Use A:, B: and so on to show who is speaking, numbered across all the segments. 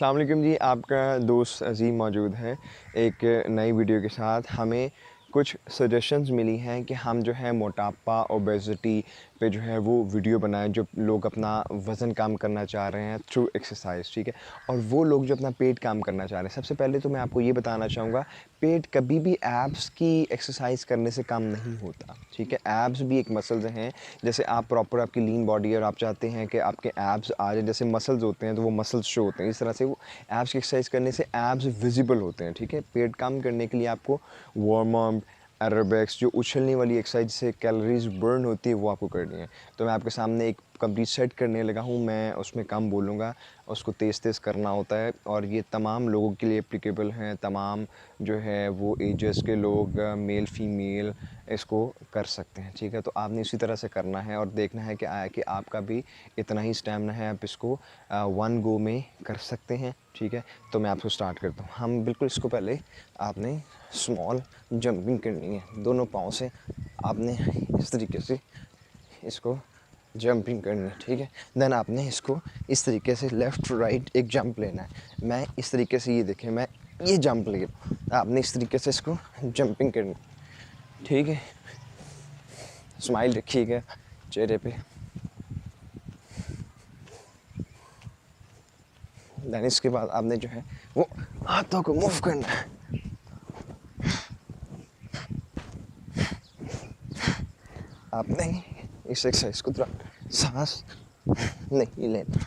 A: अस्सलाम वालेकुम जी, आपका दोस्त अज़ीम मौजूद है एक नई वीडियो के साथ। हमें कुछ सजेशंस मिली हैं कि हम जो है मोटापा, ओबेसिटी पे जो है वो वीडियो बनाएं, जो लोग अपना वज़न कम करना चाह रहे हैं थ्रू एक्सरसाइज, ठीक है। और वो लोग जो अपना पेट कम करना चाह रहे हैं। सबसे पहले तो मैं आपको ये बताना चाहूँगा, पेट कभी भी एब्स की एक्सरसाइज करने से कम नहीं होता, ठीक है। एब्स भी एक मसल्स हैं। जैसे आप प्रॉपर आपकी लीन बॉडी और आप चाहते हैं कि आपके एब्स आ जाए, जैसे मसल्स होते हैं तो वो मसल्स शो होते हैं, इस तरह से वो एब्स की एक्सरसाइज करने से एब्स विजिबल होते हैं, ठीक है। पेट कम करने के लिए आपको वार्म अप, एरोबिक्स, जो उछलने वाली एक्सरसाइज से कैलोरीज बर्न होती है, वो आपको करनी है। तो मैं आपके सामने एक कंप्लीट सेट करने लगा हूँ। मैं उसमें कम बोलूँगा, उसको तेज़ तेज़ करना होता है और ये तमाम लोगों के लिए एप्लीकेबल हैं। तमाम जो है वो एजेस के लोग, मेल फीमेल, इसको कर सकते हैं, ठीक है। तो आपने इसी तरह से करना है और देखना है कि आपका भी इतना ही स्टैमिना है, आप इसको वन गो में कर सकते हैं, ठीक है। तो मैं आपको स्टार्ट करता हूँ। हम बिल्कुल इसको पहले आपने स्मॉल जंपिंग करनी है, दोनों पाँव से आपने इस तरीके से इसको जंपिंग करनी है, ठीक है। देन आपने इसको इस तरीके से लेफ़्ट टू राइट एक जंप लेना है। मैं इस तरीके से, ये देखें, मैं ये जंप ले रहा हूँ, आपने इस तरीके से इसको जंपिंग करनी, ठीक है। स्माइल रखिएगा चेहरे पे। देन इसके बाद आपने जो है वो हाथों को मूव करना है। आपने इस एक्सरसाइज को थोड़ा सांस नहीं लेना।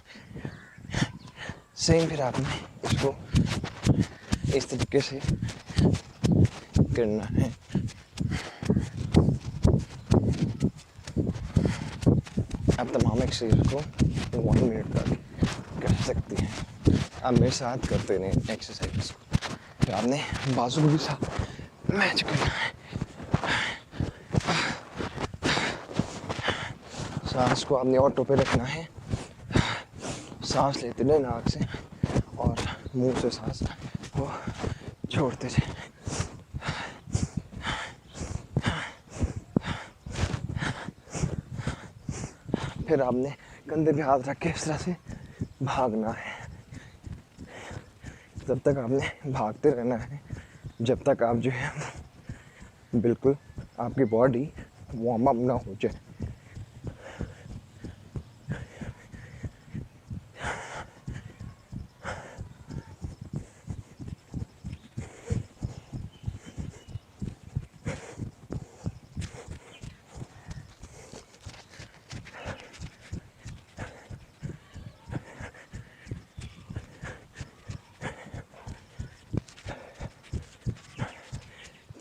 A: सेम फिर आपने इसको इस तरीके से करना है। आप तमाम एक्सरसाइज को 1 मिनट तक कर सकती हैं। आप मेरे साथ करते रहें एक्सरसाइज को। फिर आपने बाजू को भी साथ मैच करना है। सांस को आपने ऑटो पे रखना है। सांस लेते रहे नाक से और मुंह से सांस को छोड़ते जाए। फिर आपने कंधे पे हाथ रख के इस तरह से भागना है। तब तक आपने भागते रहना है जब तक आप जो है बिल्कुल आपकी बॉडी वार्म अप ना हो जाए।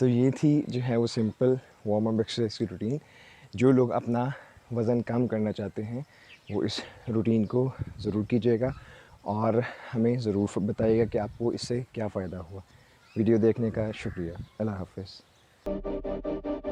A: तो ये थी जो है वो सिंपल वार्म अप एक्सरसाइज की रूटीन। जो लोग अपना वज़न कम करना चाहते हैं वो इस रूटीन को ज़रूर कीजिएगा और हमें ज़रूर बताइएगा कि आपको इससे क्या फ़ायदा हुआ। वीडियो देखने का शुक्रिया। अल्लाह हाफ़िज़।